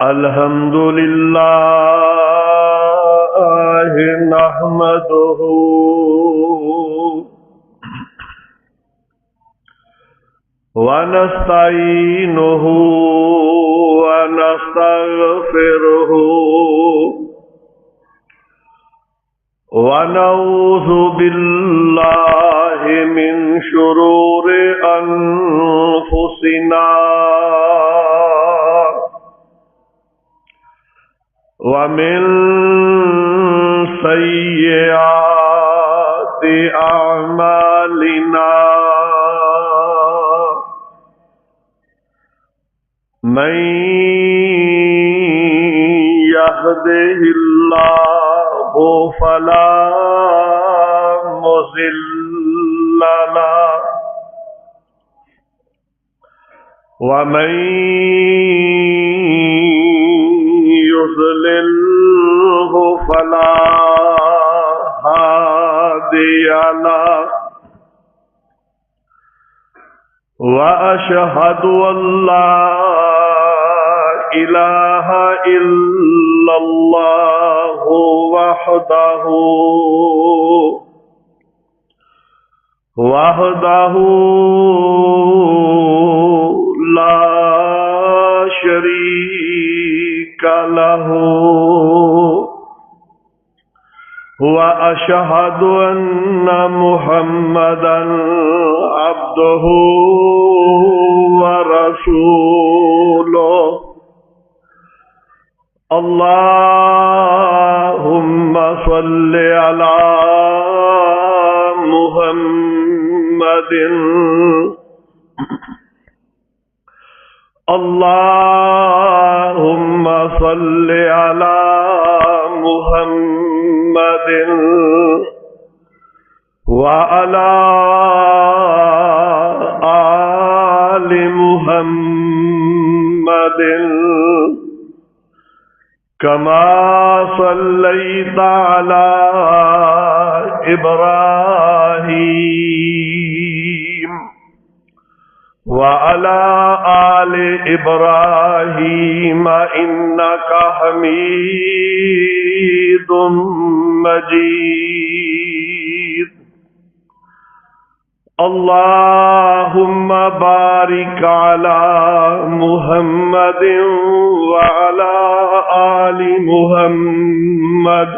الحمد لله نحمده ونستعينه ونستغفره ونعوذ بالله من شرور أنفسنا ومن سيئات أعمالنا من يهده الله فلا مضل له ومن يضلله فلا هادي له وأشهد أن لا إله إلا الله وحده لا شريك له وأشهد أن محمدا عبده ورسوله اللهم صل على محمد اللهم صل على محمد وعلى آل محمد كما صليت على إبراهيم وعلى آل إبراهيم إنك حميد مجيد اللهم بارك على محمد وعلى آل محمد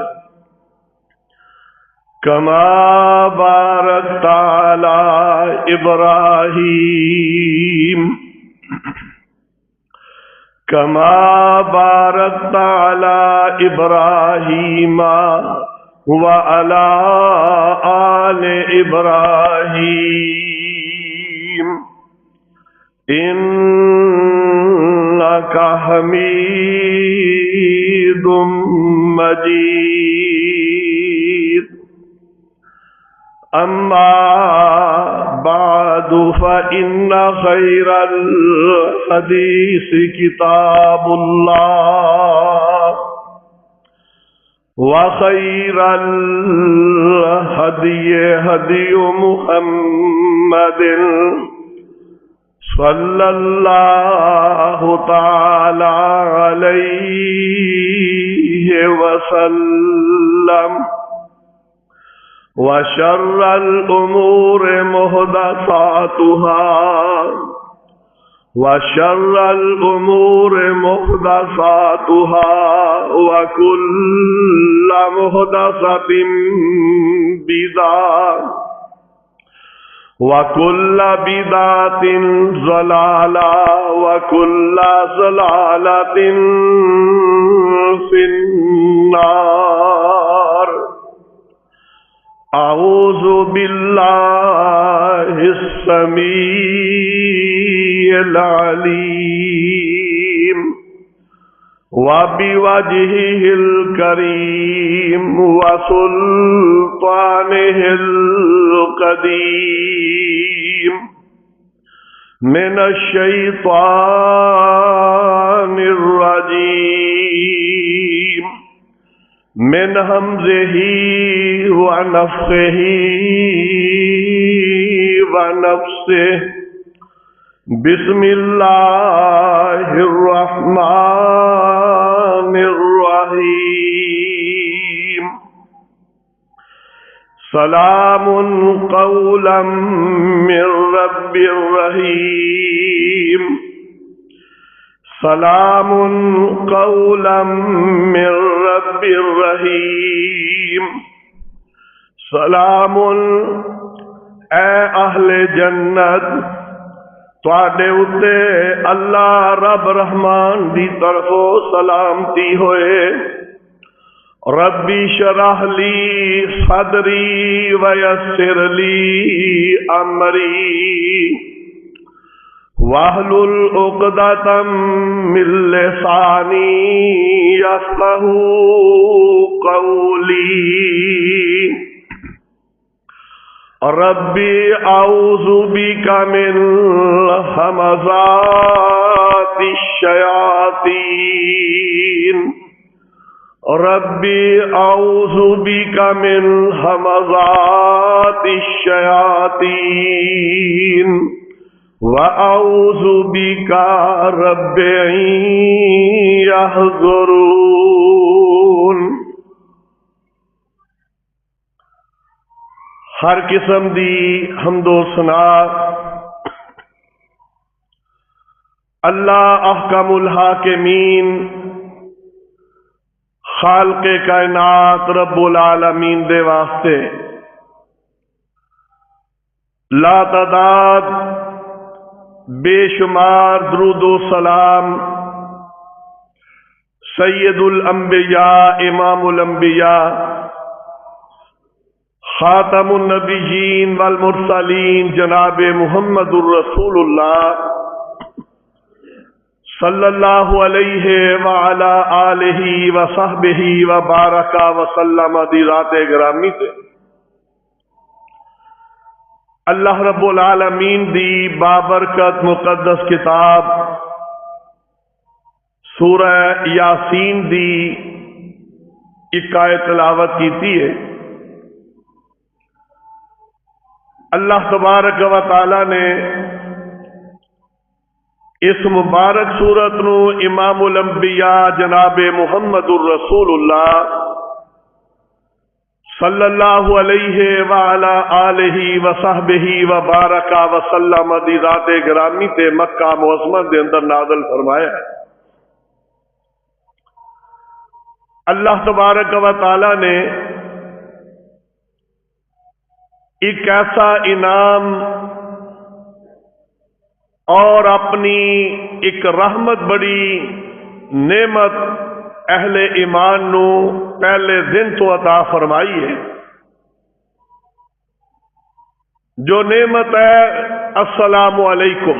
كما باركت على إبراهيم وعلى آل إبراهيم إنك حميد مجيد أما بعد فإن خير الحديث كتاب الله وخير الهدي هدي محمد صلى الله تعالى عليه وسلم وشر الأمور محدثاتها وكل محدثة بدعة وكل بدعة ضلالة وكل ضلالة في النار. أعوذ بالله السميع العليم وبوجهه الكريم وسلطانه القديم من الشيطان الرجيم من همزه ونفخه ونفسه بسم الله الرحمن سلام قولا من رب رحیم سلام قولا من رب رحیم سلام اے اہل جنت تواڈے اُتے اللہ رب رحمان دی طرفوں سلامتی ہوئے ربی شرح لی صدری ویسر لی امری واحلل عقدۃ من لسانی یفقہوا قولی ربی اعوذ بک من ہمزات الشیاطین ربی اعوذ بک من ہمزات الشیاطین وَأَعُوذُ بِكَ رَبِّ أَن يَحْضُرُونَ۔ ہر قسم دی حمد و ثنا اللہ احکم الحاکمین خالق کائنات رب العالمین دے واسطے لا تعداد بے شمار درود و سلام سید الانبیاء امام الانبیاء خاتم النبیین والمرسلین جناب محمد الرسول اللہ صلی اللہ علیہ وعلا آلہ وصحبہ وبارک وسلم دی ذات گرامی سے اللہ رب العالمین دی بابرکت مقدس کتاب سورہ یاسین دی ایک آیت تلاوت کیتی ہے۔ اللہ تبارک و تعالی نے اس مبارک سورت نو امام الانبیاء جناب محمد الرسول اللہ صلی اللہ علیہ وعلا آلہ وصحبہ وبارک وسلم دی ذات گرامی تے مکہ معظمہ دے اندر نازل فرمایا ہے۔ اللہ تبارک و تعالی نے ایک ایسا انعام اور اپنی ایک رحمت بڑی نعمت اہل ایمان نو پہلے دن تو عطا فرمائی ہے، جو نعمت ہے السلام علیکم۔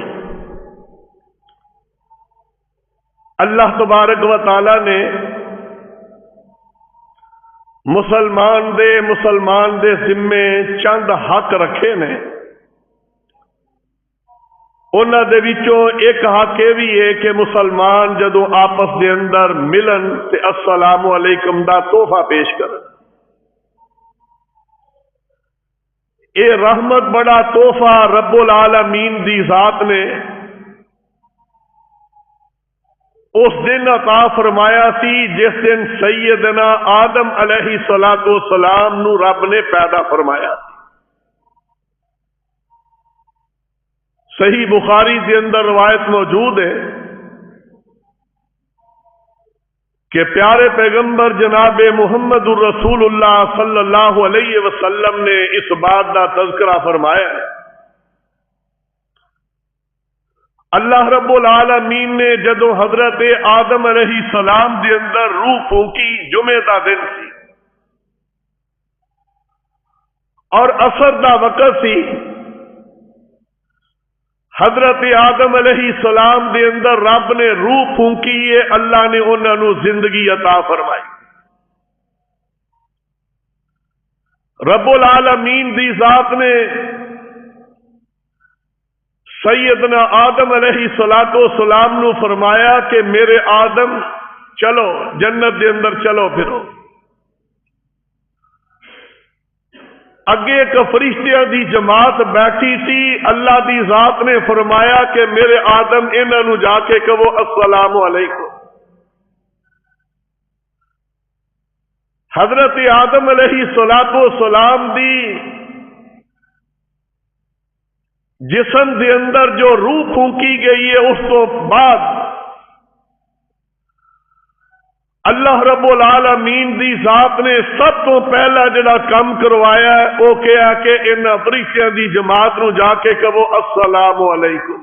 اللہ تبارک و تعالی نے مسلمان دے ذمے چند حق رکھے نے، انہاں دے وچوں ایک حق یہ بھی ہے کہ مسلمان جدوں آپس دے اندر ملن تے السلام علیکم دا تحفہ پیش کرن۔ اے رحمت بڑا تحفہ رب العالمین دی ذات نے اس دن عطا فرمایا سی جس دن سیدنا آدم علیہ السلام نو رب نے پیدا فرمایا سی۔ صحیح بخاری کے اندر روایت موجود ہے کہ پیارے پیغمبر جناب محمد الرسول اللہ صلی اللہ علیہ وسلم نے اس بات کا تذکرہ فرمایا ہے۔ اللہ رب العالمین نے جدو حضرت آدم علیہ السلام کے اندر روح پھونکی، جمعے کا دن سی اور عصر دا وقت سی، حضرت آدم علیہ السلام دے اندر رب نے روح پھونکی ہے، اللہ نے انہوں نے زندگی عطا فرمائی۔ رب العالمین دی ذات نے سیدنا آدم علیہ السلام نو فرمایا کہ میرے آدم چلو جنت دے اندر چلو پھرو۔ اگے ایک فرشتیاں دی جماعت بیٹھی سی، اللہ دی ذات نے فرمایا کہ میرے آدم انہاں نو جا کے کہو السلام علیکم۔ حضرت آدم علیہ السلام دی جسم دے اندر جو روح پھونکی گئی ہے، اس تو بعد اللہ رب العالمین دی ذات نے سب تو پہلا جڑا کام کروایا ہے وہ کیا کہ ان فرشتیاں دی جماعت نو جا کے کہو السلام علیکم۔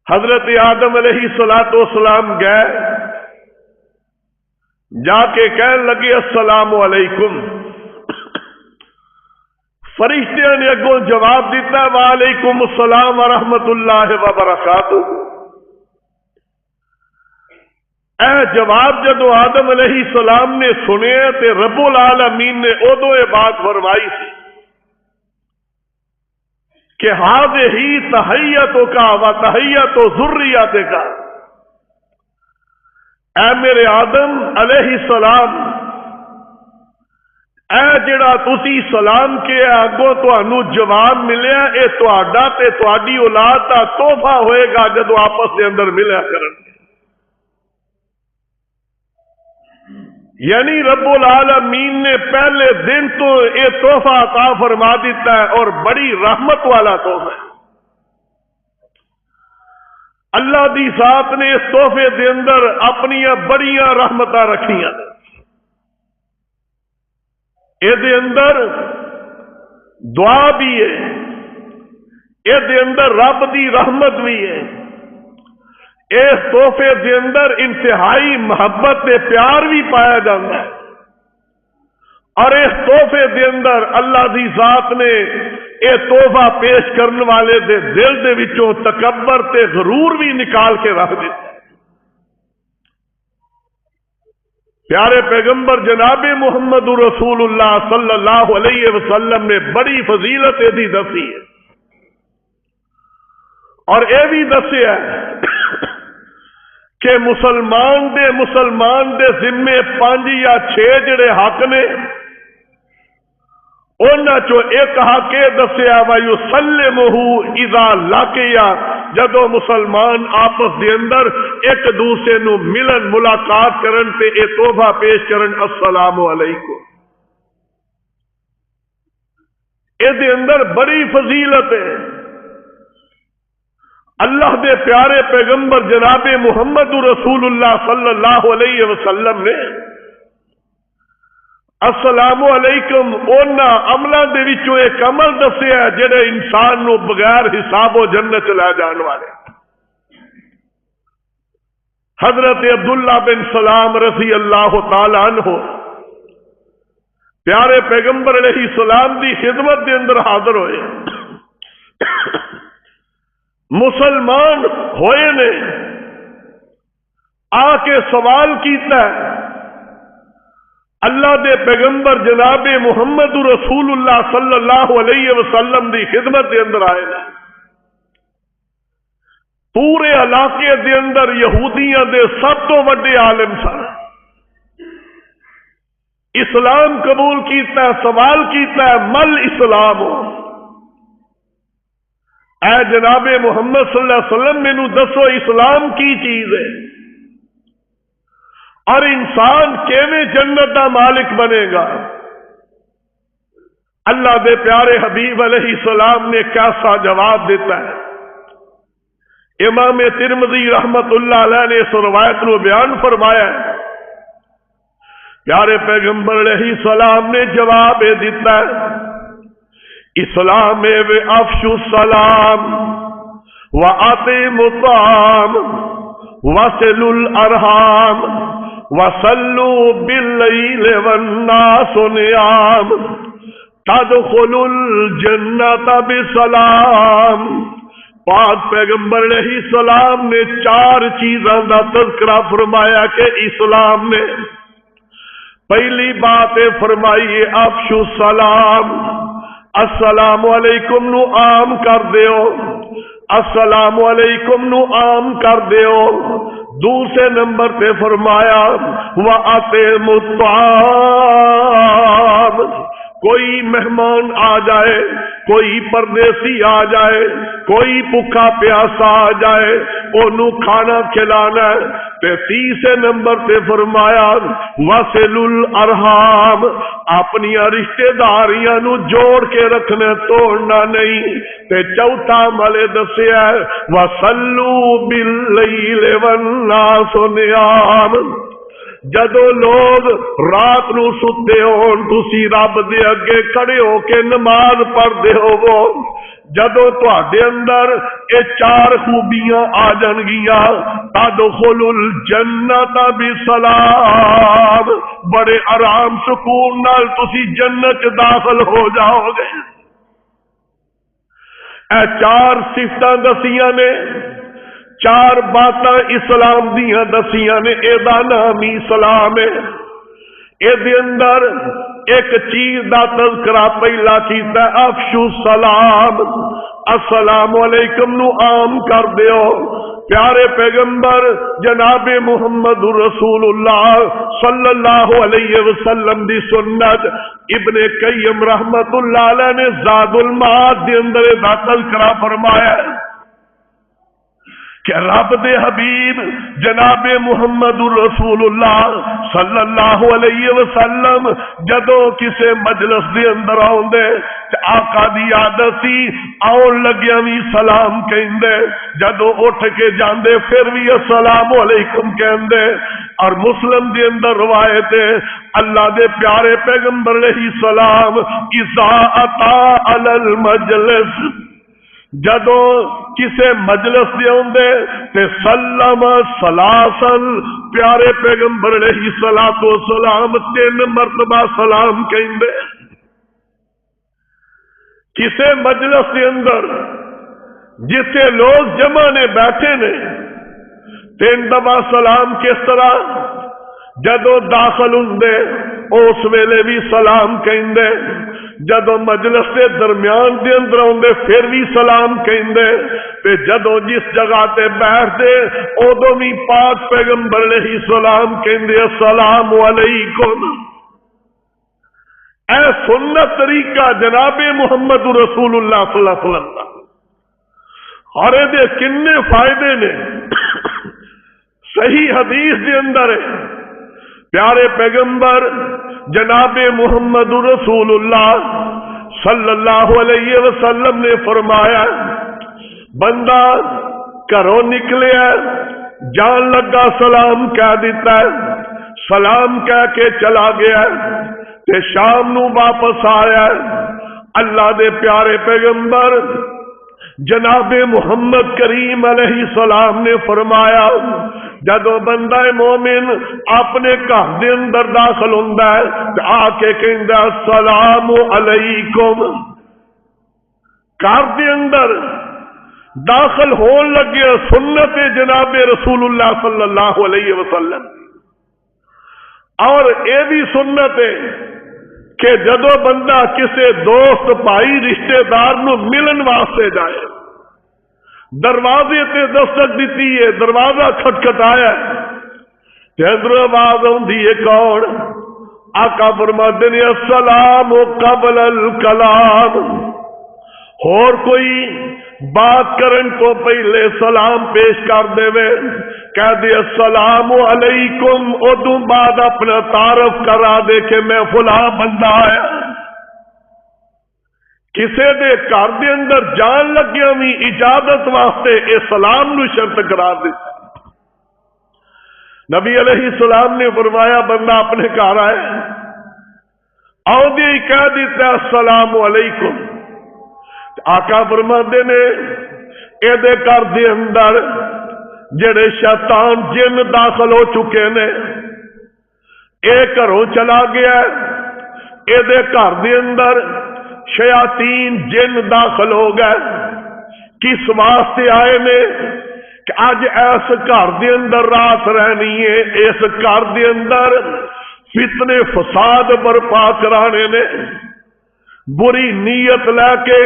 حضرت آدم علیہ السلام گئے، جا کے کہنے لگے السلام علیکم۔ فرشتیاں نے اگوں جواب دیتا وعلیکم السلام ورحمۃ اللہ وبرکاتہ۔ اے جواب جدو آدم علیہ السلام نے سنے تے رب العالمین نے ادو یہ بات فرمائی سی کہ ہذہ تحیتک و تحیت ذریتک، اے میرے آدم علیہ السلام، اے جڑا تسی سلام کیا اگوں تانوں جواب ملیا، اے تہاڈا تے تہاڈی اولاد دا تحفہ ہوئے گا جدو آپس دے اندر ملیا کرن۔ یعنی رب العالمین نے پہلے دن تو یہ تحفہ عطا فرما دیتا ہے اور بڑی رحمت والا تحفہ ہے۔ اللہ دی ذات نے اس تحفے دے اندر اپنی بڑیاں رحمتاں رکھیاں، یہ اندر دعا بھی ہے، یہ اندر رب دی رحمت بھی ہے، اس تحفے دے اندر انتہائی محبت تے پیار بھی پایا جاتا ہے، اور اس تحفے دے اندر اللہ دی ذات نے یہ تحفہ پیش کرنے والے دے دل دے وچوں تکبر تے غرور بھی نکال کے رکھ دیتا ہے۔ پیارے پیغمبر جناب محمد رسول اللہ صلی اللہ علیہ وسلم نے بڑی فضیلت دی دسی ہے، اور یہ بھی دسیا ہے کہ مسلمان دے ذمے 5 یا 6 جڑے حق نے، انہاں چوں ایک حق یہ دسیا وَيُسَلِّمُهُ إِذَا لَقِيَ، جدو مسلمان آپس دے اندر ایک دوسرے نو ملن ملاقات کرن تے اے تحفہ پیش کرن السلام علیکم۔ اے دے اندر بڑی فضیلت ہے۔ اللہ دے پیارے پیغمبر جناب محمد رسول اللہ صلی اللہ علیہ وسلم نے السلام علیکم اونا عملوں دے وچوں ایک عمل دسیا جڑے انسان نو بغیر حساب و جنت لے جان والے۔ حضرت عبداللہ بن سلام رضی اللہ تعالی عنہ پیارے پیغمبر علیہ السلام دی خدمت دے اندر حاضر ہوئے، مسلمان ہوئے نے، آ کے سوال کیتا ہے، اللہ دے پیغمبر جناب محمد رسول اللہ صلی اللہ علیہ وسلم دی خدمت دے اندر آئے نا، پورے علاقے دے اندر یہودیاں دے سب تو بڑے عالم سن، اسلام قبول کیتا ہے، سوال کیتا ہے مل اسلام ہو، اے جناب محمد صلی اللہ علیہ وسلم مینوں دسو اسلام کی چیز ہے، اور انسان کیویں جنت دا مالک بنے گا؟ اللہ دے پیارے حبیب علیہ السلام نے کیسا جواب دیتا ہے۔ امام ترمذی رحمت اللہ علیہ نے اس روایت کو بیان فرمایا ہے، پیارے پیغمبر علیہ السلام نے جواب دیتا ہے، اسلام و افشو السلام وَأَطِعِمُوا الطَّعَامَ وَصِلُوا الْأَرْحَامَ وَصَلُّوا بِاللَّيْلِ وَالنَّاسُ نِيَامٌ تَدْخُلُوا الْجَنَّةَ بِسَلَامٍ۔ پاک پیغمبر علیہ السلام نے 4 چیزاں دا تذکرہ فرمایا کہ اسلام نے پہلی بات فرمائی افشو السلام، السلام علیکم نو عام کر دیو، السلام علیکم نو عام کر دیو۔ دوسرے نمبر پہ فرمایا وَأَطِعِمُوا الطَّعَامَ، کوئی مہمان آ جائے کوئی پردیسی آ جائے، کوئی بھوکا پیاسا آ جائے، انہوں کھانا کھلانا ہے۔ تے تیسرے نمبر تے فرمایا وصل الارحام، اپنی رشتے داریاں نو جوڑ کے رکھنا، توڑنا نہیں۔ تے چوتھا ملے دسیا وصلو باللیل والناس نیام، جدو لوگ رات نو ستے ہون تسی رب دے اگے کھڑے ہو کے نماز پڑھدے ہوو، جدو تواڈے اندر اے چار خوبیاں آ جان گیاں، تدخلوا الجنت بسلام، بڑے آرام سکون نال تسی جنت داخل ہو جاؤ گے۔ اے چار صفتاں دسیاں نے، چار باتاں اسلام دیاں دسیاں نے، اے دا نام ہی اسلام ہے۔ اے دے اندر ایک چیز دا تذکرہ پہلا کیتا ہے، افشو السلام، السلام علیکم نو عام کر دیو۔ پیارے پیغمبر جناب محمد رسول اللہ صلی اللہ علیہ وسلم دی سنت ابن قیم رحمت اللہ علیہ نے زاد المعاد دے اندر دا تذکرہ فرمایا ہے کہ رب دے حبیب جناب محمد رسول اللہ صلی اللہ علیہ وسلم جدو کسے مجلس دے اندر آؤندے تے آقا دی عادت سی آؤن لگیا بھی سلام کہندے، جدو اٹھ کے جاندے پھر بھی السلام علیکم کہندے۔ اور مسلم دے اندر روایت ہے اللہ دے پیارے پیغمبر علیہ السلام اذا اتا علی المجلس، جدو کسے مجلس دے ہوندے تے سلم سلاسل، پیارے پیغمبر علیہ الصلوۃ والسلام 3 مرتبہ سلام کہندے۔ کسے مجلس دے اندر جتھے لوگ جمع نے بیٹھے نے 3 دفعہ سلام کس طرح، جدو داخل ہوندے اس ویلے بھی سلام کہندے، جدو مجلس کے درمیان دے اندر ہوندے پھر بھی سلام کہندے، تے جدو جس جگہ تے بیٹھ دے ادو بھی پاک پیغمبر علیہ السلام کہندے السلام علیکم۔ اے سنت طریقہ جناب محمد رسول اللہ صلی اللہ علیہ وسلم دا، اور دے کنے فائدے نے صحیح حدیث دے اندر ہے۔ پیارے پیغمبر جناب محمد رسول اللہ صلی اللہ علیہ وسلم نے فرمایا بندہ گھروں نکلیا جان لگا سلام کہہ دیتا ہے، سلام کہہ کے چلا گیا تے شام نو واپس آیا، اللہ دے پیارے پیغمبر جناب محمد کریم علیہ السلام نے فرمایا جدو بندہ مومن اپنے گھر دے اندر داخل ہوندا ہے تے آ کے کہندا السلام علیکم، گھر دے اندر داخل ہون لگے سنت جناب رسول اللہ صلی اللہ علیہ وسلم۔ اور اے بھی سنت ہے کہ جدو بندہ کسے دوست بھائی رشتہ دار نو ملن واسطے جائے، دروازے تے دستک دیتی ہے، دروازہ کھٹکھٹایا تے اندر آواز آندی ہے کون؟ آقا فرماتے ہیں السلام قبل الکلام، اور کوئی بات کرن تو پہلے سلام پیش کر دے وے، کہہ دے السلام علیکم، ادو بعد اپنا تعارف کرا دے کہ میں فلاں بندہ آیا۔ کسے دے گھر دے اندر جان لگیا بھی اجازت واسطے اے سلام نو شرط قرار دی۔ نبی علیہ السلام نے فرمایا بندہ اپنے گھر آئے آؤندے ہی کہہ دیتا السلام علیکم، آقا فرماتے نے اے دے گھر دے اندر جڑے شیطان جن داخل ہو چکے نے اے گھروں چلا گیا، اے دے گھر دے اندر شیاطین جن داخل ہو گئے، کس واسطے آئے نے کہ اج ایس گھر دے اندر رات رہنی ہے، اس گھر دے اندر فتنے فساد برپا کرانے نے، بری نیت لے کے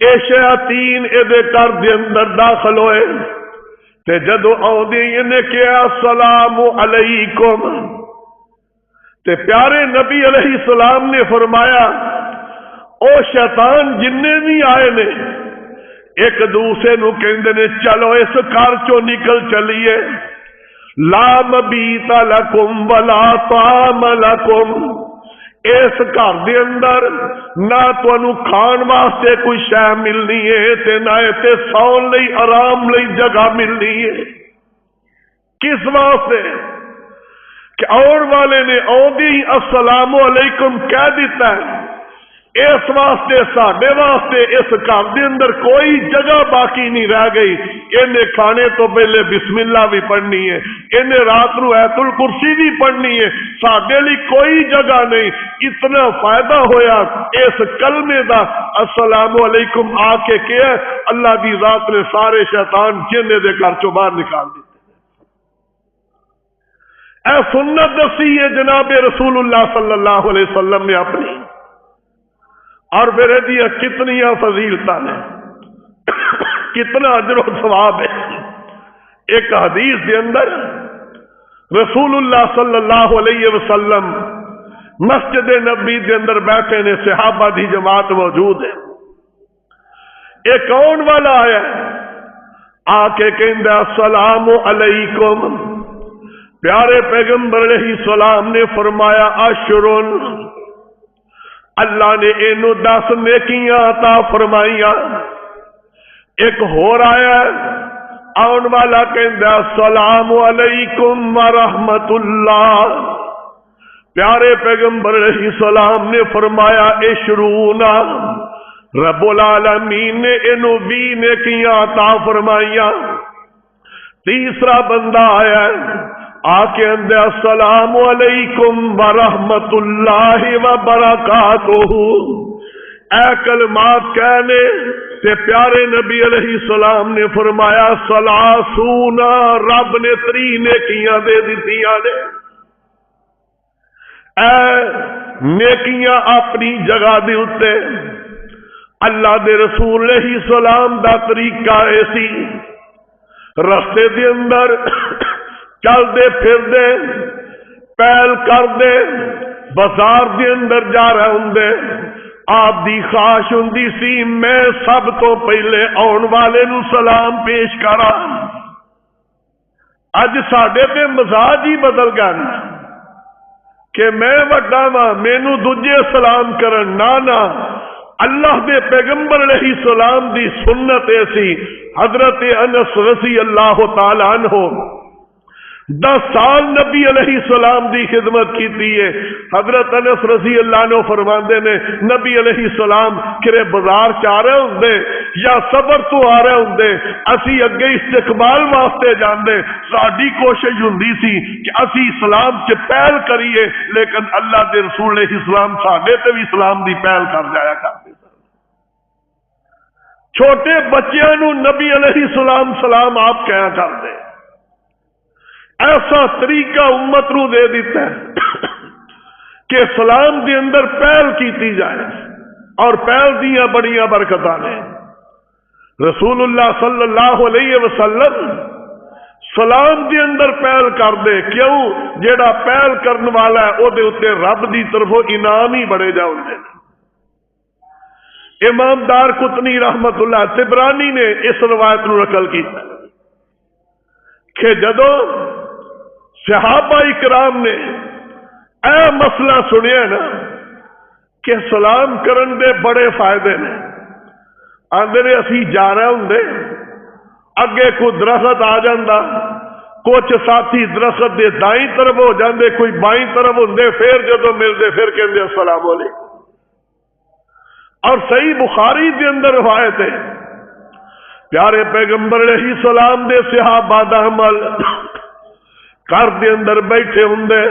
اے شیاطین اے دے گھر دے اندر داخل ہوئے تے جدو آؤندے انہیں کہا السلام علیکم، تے پیارے نبی علیہ السلام نے فرمایا او شیطان جننے بھی آئے نے ایک دوسرے نو کہندے نے چلو اس گھر چوں نکل چلیے، لا مبیت لکم ولا طعام لکم، اس گھر دے اندر نہ تانوں کھان واسطے کوئی شے ملنی ہے تے نہ تے سون لئی آرام لئی جگہ ملنی ہے۔ کس واسطے کہ اور والے نے آؤندے ہی السلام علیکم کہہ دیتا ہے، اس واسطے ساڈے واسطے اس گھر دے اندر کوئی جگہ باقی نہیں رہ گئی۔ انہیں کھانے تو پہلے بسم اللہ بھی پڑھنی ہے، انہیں رات نو آیت الکرسی بھی پڑھنی ہے، ساڈے لیے کوئی جگہ نہیں۔ اتنا فائدہ ہویا اس کلمے دا السلام علیکم آ کے کیا، اللہ دی ذات نے سارے شیطان جن دے گھر چوں باہر نکال دیتے۔ اے سنت دسی ہے جناب رسول اللہ صلی اللہ علیہ وسلم نے اپنی، اور میرے دیا کتنی فضیلتاں نے، کتنا اجر و ثواب ہے۔ ایک حدیث دے اندر رسول اللہ صلی اللہ علیہ وسلم مسجد نبی دے اندر بیٹھے نے، صحابہ دی جماعت موجود ہے، ایک آن والا آیا آ کے کہندا السلام علیکم، پیارے پیغمبر علیہ السلام نے فرمایا اشرن، اللہ نے اینو 10 نیکیاں عطا فرمائیاں۔ ایک ہور آیا آن والا کہندا السلام علیکم ورحمت اللہ، پیارے پیغمبر علیہ السلام نے فرمایا اشرونا، رب العالمین نے اینو 20 نیکیاں عطا فرمائیاں۔ تیسرا بندہ آیا آ کے اندر السلام علیکم ورحمت اللہ وبرکاتہ، اے کلمات کہنے سے پیارے نبی علیہ السلام نے فرمایا سلاسونا، رب نے 3 نیکیاں دے دیتیاں نے۔ اے نیکیاں اپنی جگہ دے اتے، اللہ دے رسول علیہ السلام دا طریقہ ایسی، رستے دے اندر چل دے پھر دے پہل کر دے، بازار دے اندر جا رہے ہوں دے، آپ دی خواہش ہوندی سی میں سب تو پہلے آن والے نو سلام پیش کرا۔ اج ساڈے تے مزاج ہی بدل گئے کہ میں وڈا وا مینوں دوجے سلام کرن، نہ اللہ دے پیغمبر علیہ السلام دی سنت ایسی۔ حضرت انس رضی اللہ تعالی عنہ 10 سال نبی علیہ السلام دی خدمت کی ہے۔ حضرت انس رضی اللہ عنہ فرماندے نے نبی علیہ السلام کرے بازار چ آ رہے ہوندے یا سفر تو آ رہے ہوندے، اسی اگے استقبال واسطے جاندے، ساڈی کوشش ہوندی سی کہ اسی اسلام چ پہل کریے، لیکن اللہ دے رسول علیہ السلام ساڈے تے بھی اسلام دی پہل کر جایا کرتے۔ چھوٹے بچیاں نو نبی علیہ السلام سلام آپ کہا کرتے۔ ایسا طریقہ امت نو دے دیتا ہے کہ سلام دے اندر پہل کیتی جائے، اور پہل دیاں بڑیاں برکتاں نے۔ رسول اللہ صلی اللہ علیہ وسلم سلام دے اندر پہل کر دے، کیوں؟ جیڑا پہل کرن والا ہے او دے اتے رب دی طرفوں انعام ہی بڑے جاؤندے۔ امام دار قطنی رحمت اللہ طبرانی نے اس روایت نو نقل کیتا کہ جدوں صحابہ اکرام نے اے مسئلہ سنیا نا کہ سلام کرن دے بڑے فائدے نے، آندے نے اسی جا رہے ہوندے، اگے کوئی درخت آ جاندا، کچھ ساتھی درخت دے دائیں طرف ہو جاندے، کوئی بائیں طرف ہوندے، پھر جدوں ملدے پھر کہندے السلام علیکم۔ اور صحیح بخاری دے اندر روایت ہے پیارے پیغمبر علیہ السلام دے صحابہ دا عمل گھر دے اندر بیٹھے ہوندے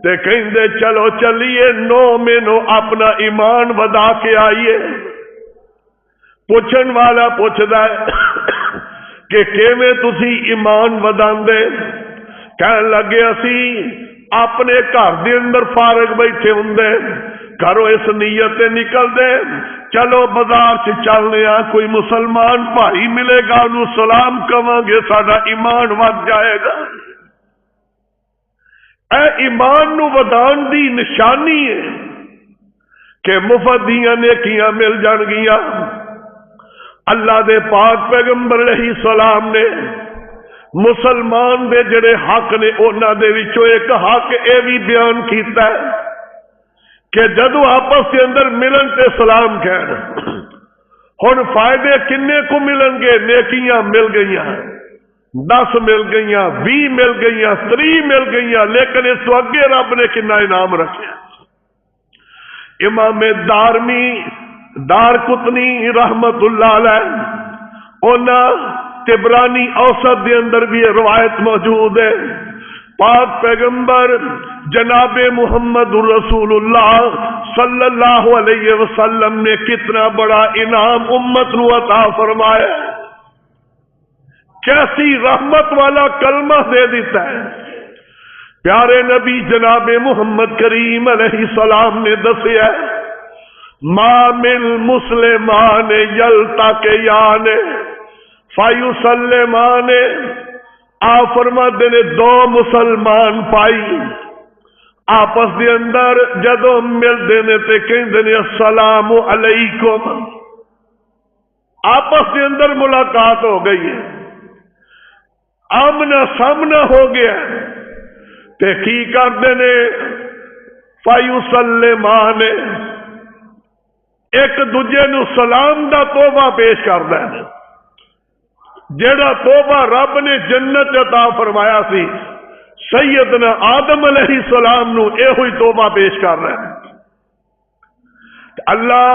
تے کہندے چلو چلیے 9 مہینوں اپنا ایمان ودا کے آئیے۔ پوچھن والا پوچھدا ہے کہ کیویں تسی ایمان وداندے؟ کہن لگے اسی اپنے گھر دے اندر فارغ بیٹھے ہوندے، گھروں اس نیت تے نکل دے چلو بازار سے چلنے آ، کوئی مسلمان بھائی ملے گا انہوں سلام کواں گے، ساڈا ایمان ود جائے گا۔ اے ایمان نو ودان دی نشانی ہے کہ مفت دیاں نیکیاں مل جان گیاں۔ اللہ دے پاک پیغمبر علیہ السلام نے مسلمان دے جڑے حق نے انہاں دے وچوں ایک حق اے بھی بیان کیتا ہے کہ جدو آپس کے اندر ملن تے سلام کہن، ہن فائدے کنے کو ملن گے؟ نیکیاں مل گئیاں، 10 مل گئیاں، 20 مل گئیاں، 30 مل گئیاں، لیکن اس تو اگے رب نے کنا انعام رکھا۔ امام دار قطنی رحمت اللہ علیہ انہاں تبرانی اوسط دے اندر بھی یہ روایت موجود ہے، پاک پیغمبر جناب محمد رسول اللہ صلی اللہ علیہ وسلم نے کتنا بڑا انعام امت نو عطا فرمایا، کیسی رحمت والا کلمہ دے دیتا ہے۔ پیارے نبی جناب محمد کریم علیہ السلام نے دسیا ما من مسلمان یلتقیان فیسلمان، آپ فرماتے نے 2 مسلمان پائی آپس دے اندر جدو ملتے نے تے کہندے نے السلام علیکم، آپس دے اندر ملاقات ہو گئی ہے، آمنا سامنا ہو گیا تے کی کرتے نے فیسلمان، ایک دوجے نو سلام دا توبہ پیش کردا ہے، جیڑا توبہ رب نے جنت عطا فرمایا سی سیدنا آدم علیہ السلام نو اے ہوئی توبہ پیش کر رہا ہے۔ اللہ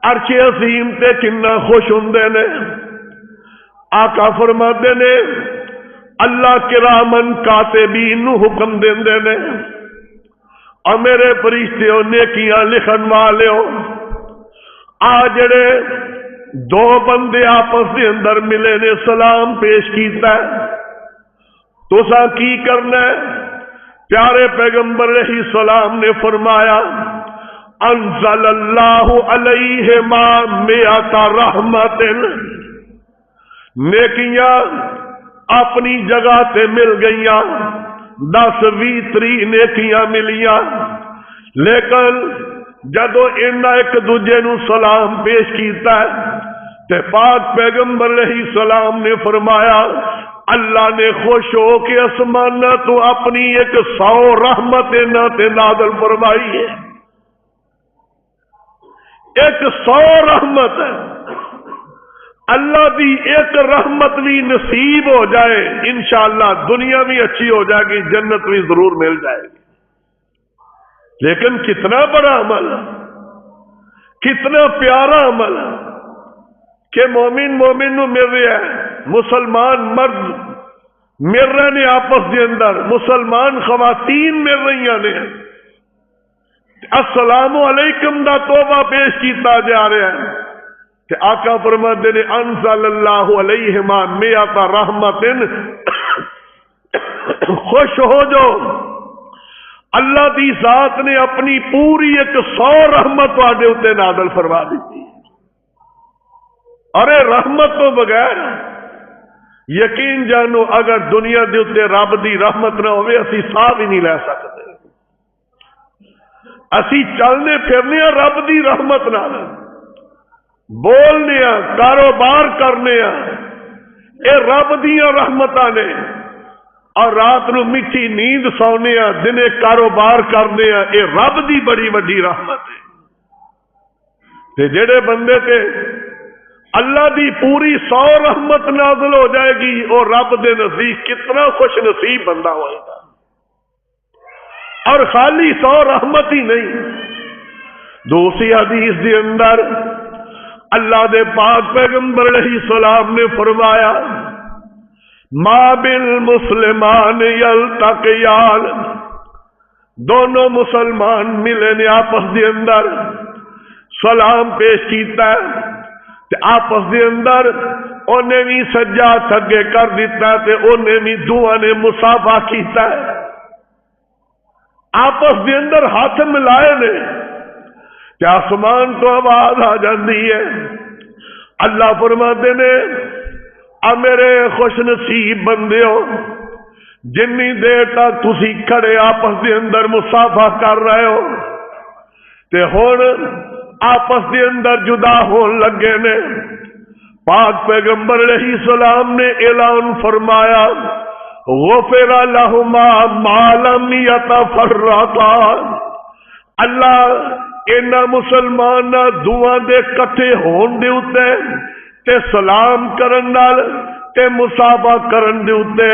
عرش عظیم تے کنا خوش ہوندے نے، آقا فرماتے نے اللہ کرامن کاتبین نو حکم دیندے نے اور میرے فرشتےو نیکیاں لکھن والےو، آ جڑے 2 بندے آپس دے اندر ملے نے سلام پیش کیتا ہے، تساں کی کرنا ہے؟ پیارے پیغمبر علیہ السلام نے فرمایا انزل اللہ علیہما 100 رحمت، نیکیاں اپنی جگہ تے مل گئیاں، 10 20 30 نیکیاں ملیاں، لیکن جدو انہاں ایک دوجے نو سلام پیش کیتا ہے تے پاک پیغمبر علیہ السلام نے فرمایا اللہ نے خوش ہو کے آسمانہ تو اپنی 100 رحمت نہ تے نازل فرمائی ہے، 100 رحمت ہے۔ اللہ دی ایک رحمت بھی نصیب ہو جائے انشاءاللہ دنیا بھی اچھی ہو جائے گی، جنت بھی ضرور مل جائے گی۔ لیکن کتنا بڑا عمل، کتنا پیارا عمل کہ مومن نو مل رہا ہے، مسلمان مرد مل رہے نے آپس کے اندر، مسلمان خواتین مل رہی نے، السلام علیکم دا توبہ پیش کیتا جا رہا ہے کہ آقا فرماتے نے انزل اللہ علیہما 100 رحمت، خوش ہو جو اللہ دی ذات نے اپنی پوری 100 رحمت واڈے اتے نازل فرما دیتی۔ ارے رحمت تو بغیر یقین جانو اگر دنیا دے اتے رب دی رحمت نہ ہوئے اسی ساہ بھی نہیں لے سکتے، اسی چلنے پھرنے رب دی رحمت نال، بولنے کاروبار کرنے اے رب دیاں رحمتاں نے، اور رات نو میٹھی نیند سونے دنے کاروبار کرنے اے رب دی بڑی وڈی رحمت ہے۔ تے جڑے بندے تے اللہ دی پوری 100 رحمت نازل ہو جائے گی اور رب دے نزدیک کتنا خوش نصیب بندہ ہوئے گا۔ اور خالی 100 رحمت ہی نہیں، دوسری حدیث دے اندر اللہ دے پاک پیغمبر علیہ السلام نے فرمایا ما بالمسلمان یلتقیان، دونوں مسلمان ملے نے آپس دے اندر سلام پیش کیتا ہے تے آپس دے اندر انہیں بھی سجا تھگے کر دیتا ہے تے انہیں بھی دعا نے مصافحہ کیتا ہے، آپس دے اندر ہاتھ ملائے نے کہ آسمان تو آواز آ جاندی ہے، اللہ فرماتے نے آ میرے خوش نصیب بندے ہو جنی دیر تک تسی کھڑے آپس دے اندر مصافحہ کر رہے ہو، تے ہن آپس دے اندر جدا ہون لگے نے. پاک پیغمبر علیہ السلام نے اعلان فرمایا غفر لہما ما لم یتفرقا. اللہ انہاں مسلماناں دوواں دے کٹھے ہون دے اوتے تے سلام کرن نال تے مصافحہ کرن دے اوتے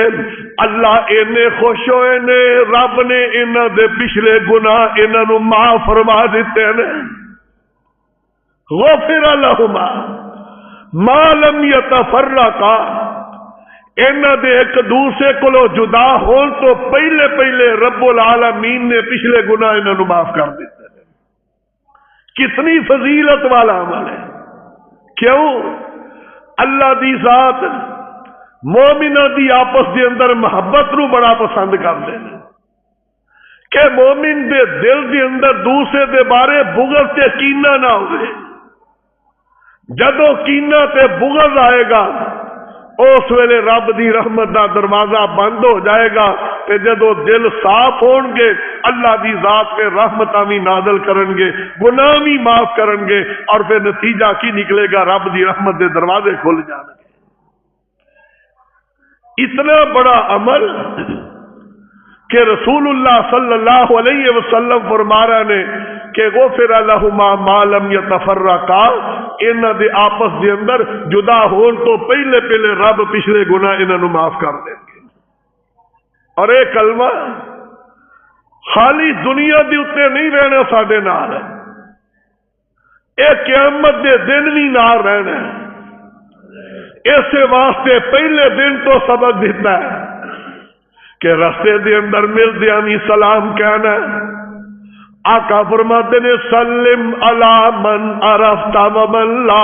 اللہ اینے خوش ہوئے نے. رب نے انہاں دے پچھلے گناہ انہاں نو معاف فرما دیتے نے. غفر لہما ما لم یتفرقا. انہاں دے ایک دوسرے کولو جدا ہون تو پہلے پہلے رب العالمین نے پچھلے گناہ انہاں نو معاف کر دیتے. کتنی فضیلت والا عمل ہے. کیوں؟ اللہ دی ذات مومنہ دی آپس دے اندر محبت نو بڑا پسند کرتے ہیں کہ مومن دے دل دے اندر دوسرے دے بارے بغض تے کینہ نہ ہوئے. جدو کینہ تے بغض آئے گا اس ویلے رب دی رحمت دا دروازہ بند ہو جائے گا. تے جدو دل صاف ہون گے اللہ دی ذات پہ رحمتاں بھی نازل کرن گے, گناہ بھی معاف کرن گے, اور پھر نتیجہ کی نکلے گا رب دی رحمت دے دروازے کھل جان گے. اتنا بڑا عمل کہ رسول اللہ صلی اللہ علیہ وسلم فرما رہے نے کہ غفر لہما ما لم یتفرقا. انہاں دے آپس دے اندر جدا ہون تو پہلے پہلے رب پچھلے گناہ انہاں نو معاف کر دیں گے. اور یہ کلمہ خالی دنیا دی اتنے نہیں رہنا ساڈے نال, اے قیامت دے دن بھی نال رہنا. اس واسطے پہلے دن تو سبق دیتا ہے کہ رستے دے اندر ملدیاں بھی سلام کہنا ہے. آقا فرماتے نے سلم علی من عرفت ومن لا.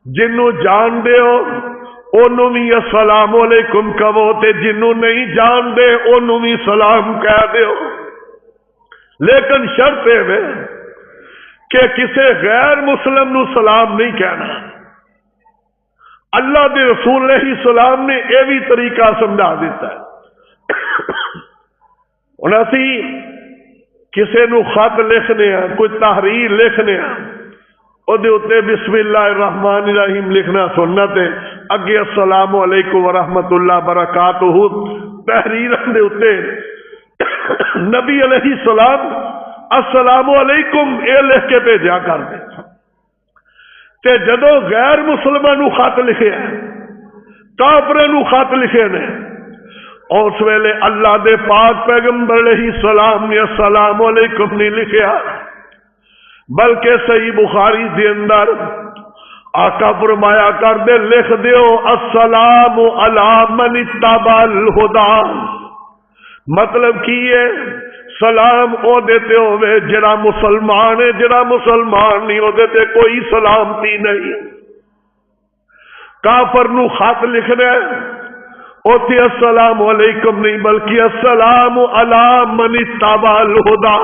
جنوں جان دے ہو انہوں بھی السلام علیکم کہو, تے جنوں نہیں جان دے انہوں بھی سلام کہہ دیو. لیکن شرط ہے کہ کسے غیر مسلم نو سلام نہیں کہنا. اللہ دے رسول علیہ السلام نے یہ بھی طریقہ سمجھا دیتا ہے. ہن اسی کسے نو خط لکھنے ہیں, کوئی تحریر لکھنے ہیں, ادھے بسم اللہ الرحمن الرحیم لکھنا سنت ہے. اگے السلام علیکم ورحمت اللہ وبرکاتہ تحریر دے اتے نبی علیہ السلام السلام علیکم اے لکھ کے بھیجا کر دے. تے جدو غیر مسلمان نو خط لکھے ہیں, کافر نو خط لکھے نے, اس ویلے اللہ دے پاک پیغمبر علیہ السلام نے السلام علیکم نہیں لکھیا, بلکہ صحیح بخاری دے اندر آقا فرمایا کر دے لکھ دیو السلام علی من اتبع الہدی. مطلب کی ہے سلام او دیتے ہوئے جڑا مسلمان ہے, جڑا مسلمان نہیں ہو دیتے کوئی سلامتی نہیں. کافر نو خط لکھنا ہے اوتھے السلام علیکم نہیں بلکہ السلام علی من اتبع الہدی,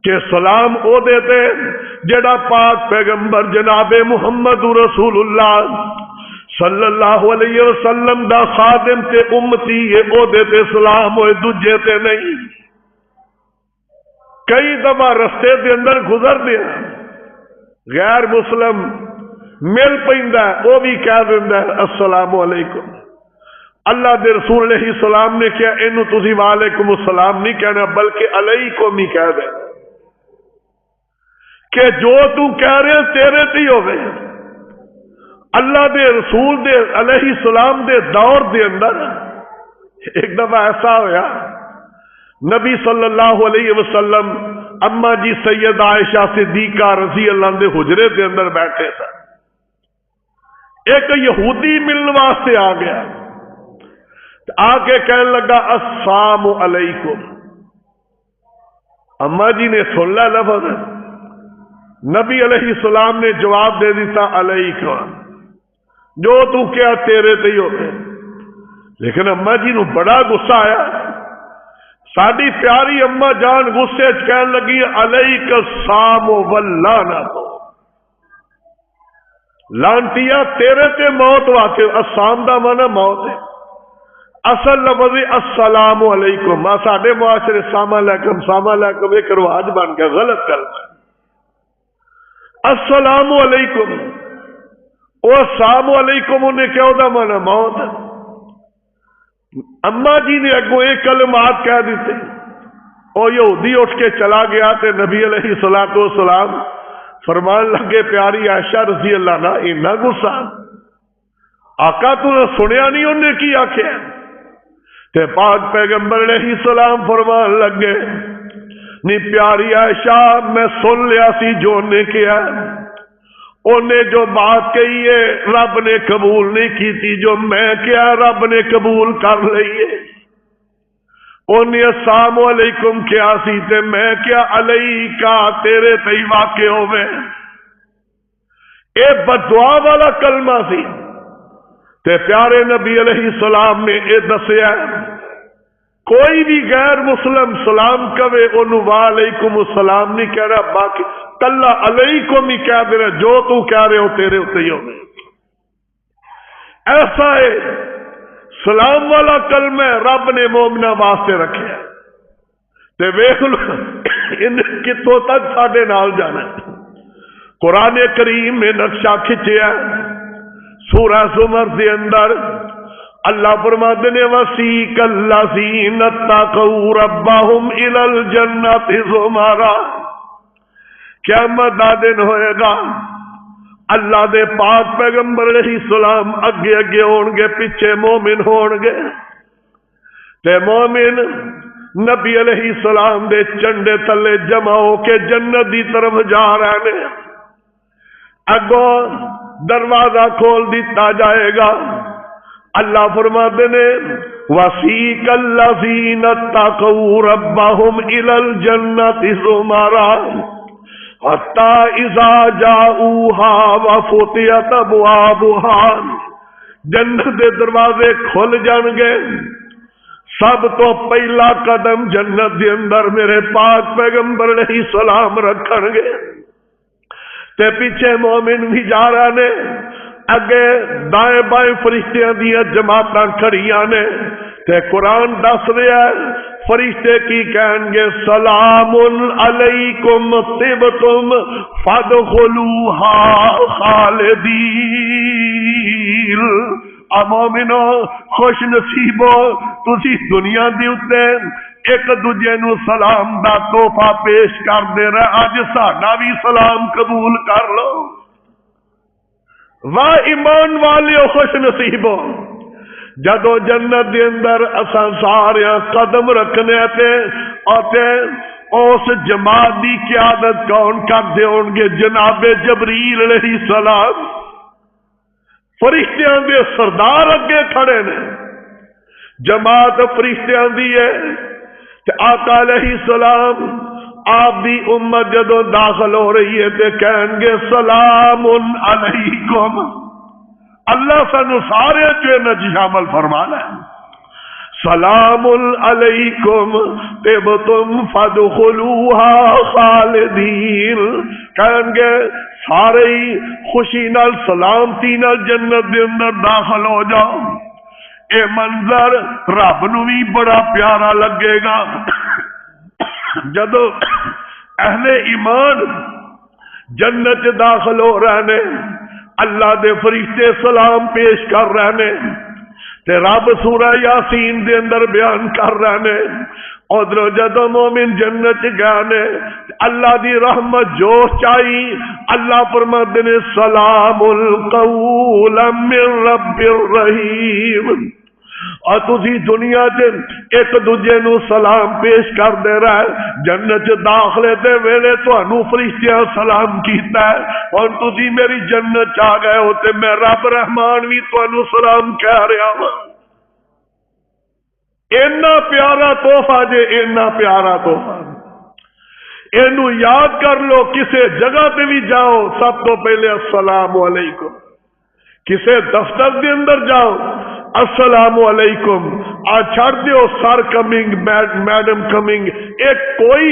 کہ سلام او دیتے جڑا پاک پیغمبر جناب محمد رسول اللہ صلی اللہ علیہ وسلم دا خادم تے امتی ہے, او دیتے سلام ہوئے دوجے تے نہیں. کئی دفعہ رستے دے اندر گزر دیا غیر مسلم مل پیندا ہے, او بھی کہہ دیندا ہے السلام علیکم. اللہ دے رسول علیہ السلام نے کیا اینو تسی وعلیکم السلام نہیں کہنا بلکہ علیکم ہی کہہ دے, کہ جو تو کہہ رہے تیرے تے ہی ہوئے. اللہ دے رسول دے علیہ السلام دے دور دے اندر ایک دفعہ ایسا ہویا, نبی صلی اللہ علیہ وسلم اما جی سید عائشہ صدیقہ رضی اللہ عنہ دے حجرے دے اندر بیٹھے تھے. ایک یہودی ملنے واسطے آ گیا, آ کے کہنے لگا السلام علیکم. اما جی نے سن لیا لفظ, نبی علیہ السلام نے جواب دے دیتا علیکم, جو تو کیا تیرے تے ہی ہوتے. لیکن اما جی نو بڑا غصہ آیا. ساڈی پیاری اما جان غصے چ کہن لگی علیک السلام واللعنت, لانتیا تیرے تے موت واقع. السلام دا معنی موت ہے, اصل لفظ السلام علیکم، ساڈے معاشرے سلام علیکم ایک رواج بن گیا، غلط کلمہ ہے۔ السلام علیکم، وہ السلام علیکم انہیں کیا ہوتا مانا موت۔ اما جی نے اگوں ایک کلمات کہہ دیتے، اور یہودی اٹھ کے چلا گیا تے نبی علیہ الصلوۃ والسلام فرمان لگے پیاری عائشہ رضی اللہ عنہا اتنا غصہ، آقا تو نے سنیا نہیں انہیں کی آخیا؟ تے پاک پیغمبر علیہ السلام فرمان لگے نہیں پیاری عائشہ میں سن لیا سی جو انہیں کیا، انہیں جو بات کہی ہے رب نے قبول نہیں کی تھی، جو میں کیا رب نے قبول کر لئیے۔ انہیں السلام علیکم کیا سی تے میں کیا علیکہ تیرے تی واقع ہوئے، اے بدعا والا کلمہ سی۔ تے پیارے نبی علیہ السلام نے اے دسیا کوئی بھی غیر مسلم سلام کہے انہوں وعلیکم السلام نہیں کہہ رہا، باقی کلا علیکم ہی کہہ دے رہا، جو تو کہہ رہے ہو تیرے ہوتے ہی ہوئے۔ ایسا ہے سلام والا کلمہ رب نے مومنہ واسطے رکھے ہے، تے ویکھ لو ان کتوں تک ساڈے نال جانا ہے۔ قرآن کریم میں نقشہ کھچیا سورہ زمر دے اندر اللہ فرماتے نے وسیق الذین اتقوا ربهم الی الجنۃ زمرا، قیامت دا دن ہوئے گا، اللہ دے پاک پیغمبر علیہ السلام اگے اگے ہون گے، پیچھے مومن ہون گے، تے مومن نبی علیہ السلام دے چنڈے تلے جمع ہو کے جنت دی طرف جا رہے ہیں۔ اگوں دروازہ کھول دیتا جائے گا، اللہ فرماتے نے وسیق الذین اتقوا ربهم الی الجنۃ زمرا حتی اذا جاؤوها وفتحت ابوابها، جنت دے دروازے کھل جان گے، سب تو پہلا قدم جنت دے اندر میرے پاک پیغمبر علیہ السلام رکھن گے، تے پیچھے مومن بھی جا رہے نے، اگے دائیں بائیں فرشتیاں دیا جماعتاں کھڑیاں نے، تے قرآن دس رہا ہے فرشتے کی کہیں گے سلام علیکم طبتم فادخلوها خالدین، مومنو خوش نصیبو تسی دنیا دی اتے ایک دوجے نو سلام دا تحفہ پیش کر دے رہے، اج ساڈا بھی سلام قبول کر لو۔ واہ ایمان والے خوش نصیبو، جدو جنت دے اندر اساں سارے قدم رکھنے تے اس جماعت دی قیادت کون کرتے ہون گے؟ جناب جبریل علیہ السلام، فرشتیاں دے سردار اگے کھڑے نے، جماعت فرشتیاں دی ہے، تے آقا علیہ السلام آپ دی امت جدو داخل ہو رہی ہے تے کہیں گے سلام علیکم، اللہ سانو سارے چ شامل فرمانا ہے، سلام علیکم طبتم فادخلوها خالدین، کہیں گے سارے خوشی نال سلامتی نال جنت دے اندر داخل ہو جاؤ۔ اے منظر رب نو بھی بڑا پیارا لگے گا جدو اہل ایمان جنت داخل ہو رہے ہیں، اللہ دے فرشتے سلام پیش کر رہے ہیں، تے رب سورہ یاسین دے اندر بیان کر رہے ہیں، ادھر جدو مومن جنت گئے اللہ دی رحمت جو چاہی، اللہ فرماتے نے سلام قولا من رب الرحیم، اور تسی دنیا ایک دوجے نو سلام پیش کر دے رہا ہے، جنت داخلے دے ویلے تانوں فرشتیاں سلام کیتا ہے، اور تسی میری جنت آ گئے ہو تے میں رب رحمان بھی تانوں سلام کہہ رہا ہوں۔ اینا پیارا تحفہ جے، اینا پیارا تحفہ، اینو یاد کر لو، کسے جگہ تے بھی جاؤ سب تو پہلے السلام علیکم، کسے دفتر دے اندر جاؤ السلام علیکم، آ چھڑ دیو سر کمنگ میڈم کمنگ، ایک کوئی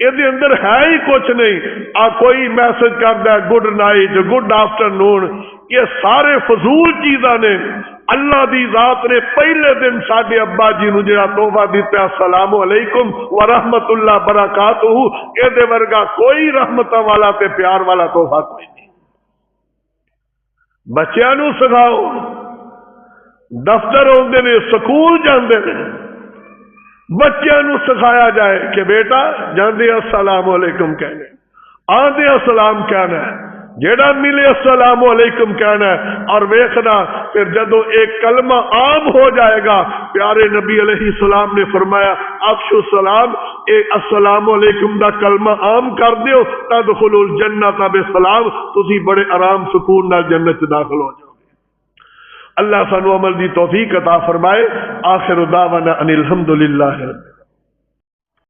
یہ اندر ہے ہی کچھ نہیں، آ کوئی میسج کرتا ہے گڈ نائٹ گڈ آفٹر نون، یہ سارے فضول چیزاں نے، اللہ دی ذات نے پہلے دن ساڈے ابا جی نو جڑا تحفہ دیتا السلام علیکم ورحمت اللہ برکاتہ، اے دے ورگا کوئی رحمت والا تے پیار والا تحفہ کوئی نہیں۔ بچیاں نو سکھاؤ، دفتر ہوندے نے، سکول جاندے نے، بچیاں نو سکھایا جائے کہ بیٹا جاندے السلام علیکم کہنے، آندے السلام کہنا ہے، جیڑا ملے السلام علیکم کہنا ہے، اور ویکھنا پھر جدو ایک کلمہ عام ہو جائے گا، پیارے نبی علیہ السلام نے فرمایا افشو السلام، ایک السلام علیکم دا کلمہ عام کر دیو، تدخلوا الجنت بسلام، تسی بڑے آرام سکون نال جنت داخل ہو جاؤ۔ اللہ سانو عمل دی توفیق عطا فرمائے۔ آخر دعوانا ان الحمدللہ۔